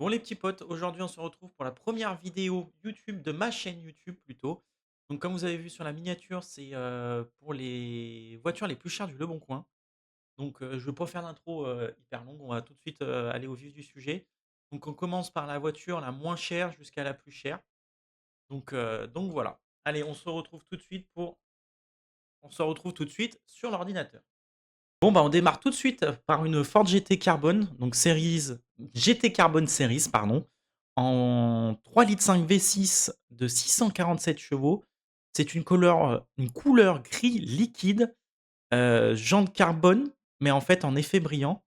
Bon les petits potes, aujourd'hui on se retrouve pour la première vidéo YouTube de ma chaîne YouTube plutôt. Donc comme vous avez vu sur la miniature, c'est, pour les voitures les plus chères du Leboncoin. Donc, je ne veux pas faire d'intro, hyper longue, on va tout de suite, aller au vif du sujet. Donc on commence par la voiture la moins chère jusqu'à la plus chère. Donc voilà. Allez, on se retrouve tout de suite sur l'ordinateur. Bon, bah, on démarre tout de suite par une Ford GT Carbone, donc GT Carbone Series, pardon, en 3,5 litres V6 de 647 chevaux. C'est une couleur gris liquide, jantes carbone, mais en fait en effet brillant.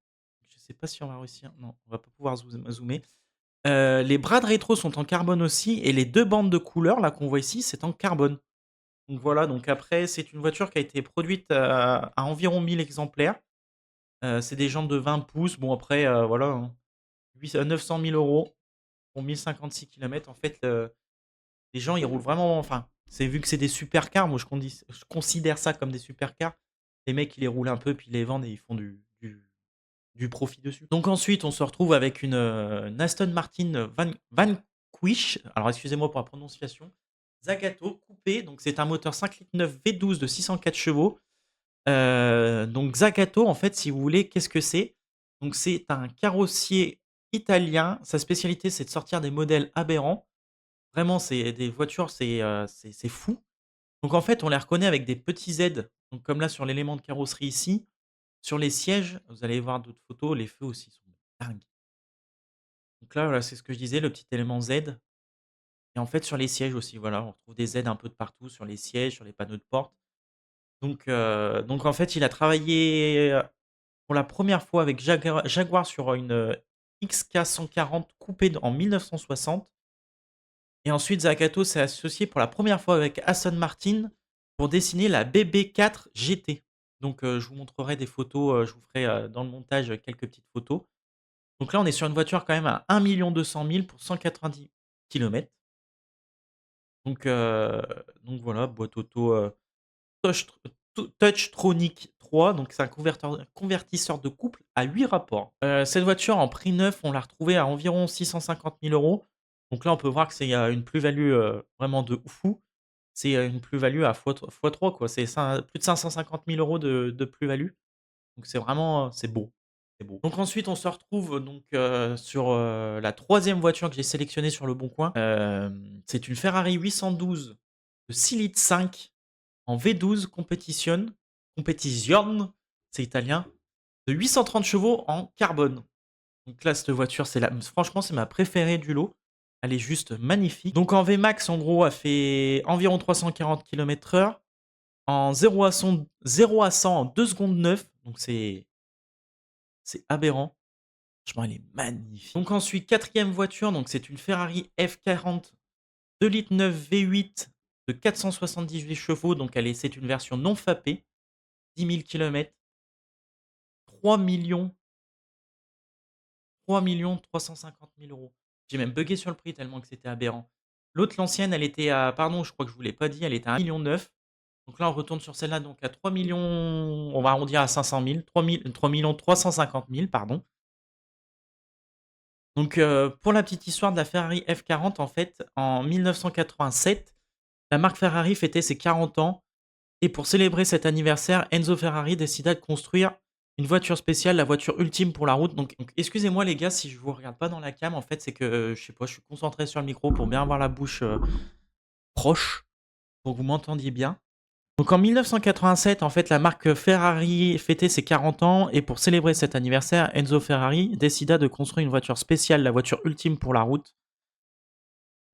Je sais pas si on va réussir, non, on va pas pouvoir zoomer. Les bras de rétro sont en carbone aussi et les 2 bandes de couleur là qu'on voit ici, c'est en carbone. Donc voilà, donc après c'est une voiture qui a été produite, à environ 1000 exemplaires. C'est des jantes de 20 pouces. Bon après, voilà, hein, 900 000 € pour 1056 kilomètres. En fait, les gens, ils roulent vraiment enfin, c'est vu que c'est des supercars, moi je considère ça comme des supercars. Les mecs, ils les roulent un peu, puis ils les vendent et ils font du profit dessus. Donc ensuite, on se retrouve avec une Aston Martin Vanquish. Alors excusez-moi pour la prononciation. Zagato coupé, donc c'est un moteur 5,9 litres V12 de 604 chevaux. Donc Zagato, en fait, si vous voulez, qu'est-ce que c'est? Donc c'est un carrossier italien. Sa spécialité, c'est de sortir des modèles aberrants. Vraiment, c'est des voitures, c'est fou. Donc en fait, on les reconnaît avec des petits Z. Donc comme là sur l'élément de carrosserie ici. Sur les sièges, vous allez voir d'autres photos, les feux aussi sont dingues. Donc là, voilà, c'est ce que je disais, le petit élément Z. Et en fait, sur les sièges aussi, voilà, on retrouve des Z un peu de partout sur les sièges, sur les panneaux de porte. Donc en fait, il a travaillé, pour la première fois avec Jaguar sur une, XK140 coupée en 1960 et ensuite Zagato s'est associé pour la première fois avec Aston Martin pour dessiner la BB4 GT. Donc je vous montrerai des photos, je vous ferai, dans le montage, quelques petites photos. Donc là, on est sur une voiture quand même à 1 200 000 pour 190 kilomètres. Donc heu, donc voilà, boîte auto, Touch Touchtronic 3, donc c'est un convertisseur de couple à 8 rapports. Cette voiture en prix neuf, on l'a retrouvée à environ 650 000 €. Donc là, on peut voir que c'est, une plus-value, vraiment de fou. C'est, une plus-value à fois 3 quoi. C'est plus de 550 000 € de plus-value. Donc c'est vraiment, c'est beau, c'est beau. Donc ensuite, on se retrouve donc, sur, la troisième voiture que j'ai sélectionnée sur Le Bon Coin. C'est une Ferrari 812 de 6,5 litres en V12 Competizione, c'est italien, de 830 chevaux en carbone. Donc là, cette voiture, franchement, c'est ma préférée du lot. Elle est juste magnifique. Donc en Vmax, en gros, elle fait environ 340 km/h. En 0 à 100 en 2 secondes 9. Donc c'est aberrant. Franchement, elle est magnifique. Donc ensuite, quatrième voiture, donc c'est une Ferrari F40 2,9 litres V8 de 478 chevaux. Donc c'est une version non fapée. 10 000 kilomètres, 3 350 000 €. J'ai même buggé sur le prix tellement que c'était aberrant. L'autre, l'ancienne, elle était à pardon, je crois que je vous l'ai pas dit, elle était à 1,9 million. Donc là, on retourne sur celle-là, donc à 3 000 000, on va arrondir à 500 000, 3 350 000, pardon. Donc, pour la petite histoire de la Ferrari F40, en fait, en 1987, la marque Ferrari fêtait ses 40 ans et pour célébrer cet anniversaire, Enzo Ferrari décida de construire une voiture spéciale, la voiture ultime pour la route. Donc excusez-moi les gars si je vous regarde pas dans la cam, en fait, c'est que, je sais pas, je suis concentré sur le micro pour bien avoir la bouche, proche, pour que vous m'entendiez bien. Donc en 1987, en fait, la marque Ferrari fêtait ses 40 ans et pour célébrer cet anniversaire, Enzo Ferrari décida de construire une voiture spéciale, la voiture ultime pour la route.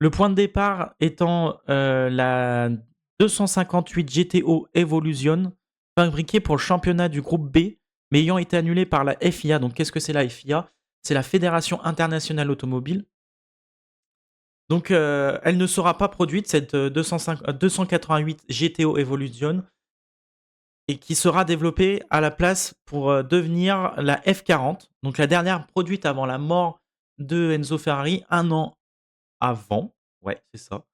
Le point de départ étant, la 258 GTO Evolution, fabriquée pour le championnat du groupe B, mais ayant été annulée par la FIA. Donc qu'est-ce que c'est la FIA? C'est la Fédération internationale automobile. Donc, elle ne sera pas produite cette, 288 GTO Evolution et qui sera développée à la place pour, devenir la F40, donc la dernière produite avant la mort de Enzo Ferrari, un an avant. Ouais, c'est ça.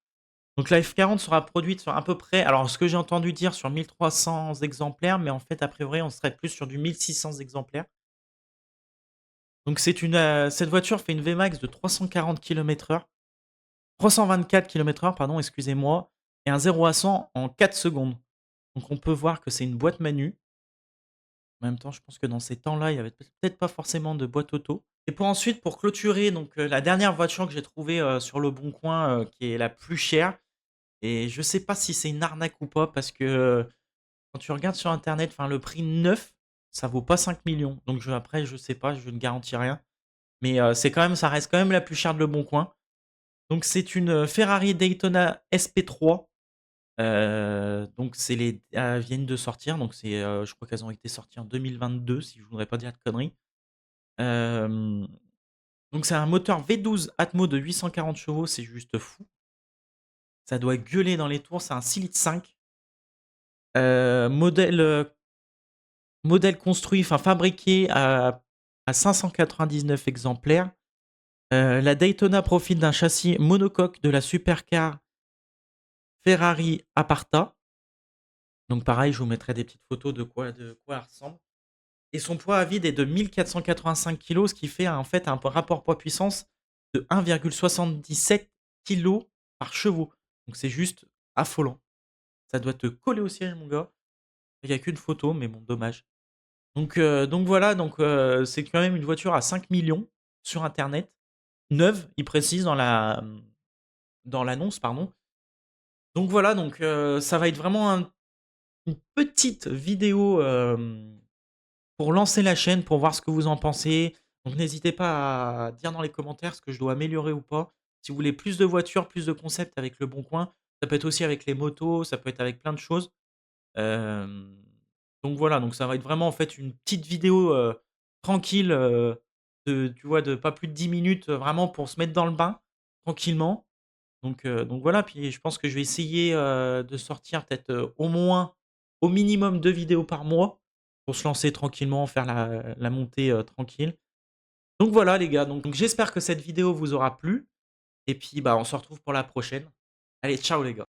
Donc la F40 sera produite sur à peu près, alors ce que j'ai entendu dire sur 1300 exemplaires, mais en fait, a priori, on serait plus sur du 1600 exemplaires. Donc cette voiture fait une VMAX de 340 km/h, 324 km/h pardon, excusez-moi, et un 0 à 100 en 4 secondes. Donc on peut voir que c'est une boîte manuelle. En même temps, je pense que dans ces temps-là, il y avait peut-être pas forcément de boîte auto. Et pour clôturer donc, la dernière voiture que j'ai trouvée, sur Le Bon Coin, qui est la plus chère, et je sais pas si c'est une arnaque ou pas parce que, quand tu regardes sur internet, enfin le prix neuf, ça vaut pas 5 millions. Donc après je sais pas, je ne garantis rien. Mais, ça reste quand même la plus chère de Le Bon Coin. Donc c'est une, Ferrari Daytona SP3. Donc elles viennent de sortir, donc je crois qu'elles ont été sorties en 2022 si je voudrais pas dire de conneries. Hem, donc c'est un moteur V12 Atmo de 840 chevaux, c'est juste fou. Ça doit gueuler dans les tours, c'est un 6,5 litres. Modèle, modèle construit, enfin fabriqué à 599 exemplaires. La Daytona profite d'un châssis monocoque de la supercar Ferrari Abartha. Donc pareil, je vous mettrai des petites photos de quoi elle ressemble. Et son poids à vide est de 1 485 kilos, ce qui fait en fait un rapport poids-puissance de 1,77 kilos par chevaux. Donc c'est juste affolant. Ça doit te coller au siège, mon gars. Il y a qu'une photo, mais bon, dommage. Donc voilà, c'est quand même une voiture à 5 millions sur internet, neuve, il précise dans l'annonce, pardon. Donc voilà, ça va être vraiment une petite vidéo, pour lancer la chaîne, pour voir ce que vous en pensez. Donc n'hésitez pas à dire dans les commentaires ce que je dois améliorer ou pas. Si vous voulez plus de voitures, plus de concepts avec Le Bon Coin, ça peut être aussi avec les motos, ça peut être avec plein de choses. Hem, donc voilà, donc ça va être vraiment en fait une petite vidéo, tranquille, tu vois, de pas plus de 10 minutes, vraiment pour se mettre dans le bain, tranquillement. Donc voilà, puis je pense que je vais essayer, de sortir peut-être, au moins, au minimum 2 vidéos par mois pour se lancer tranquillement, faire la montée, tranquille. Donc voilà les gars, donc j'espère que cette vidéo vous aura plu et puis, bah, on se retrouve pour la prochaine. Allez, ciao les gars.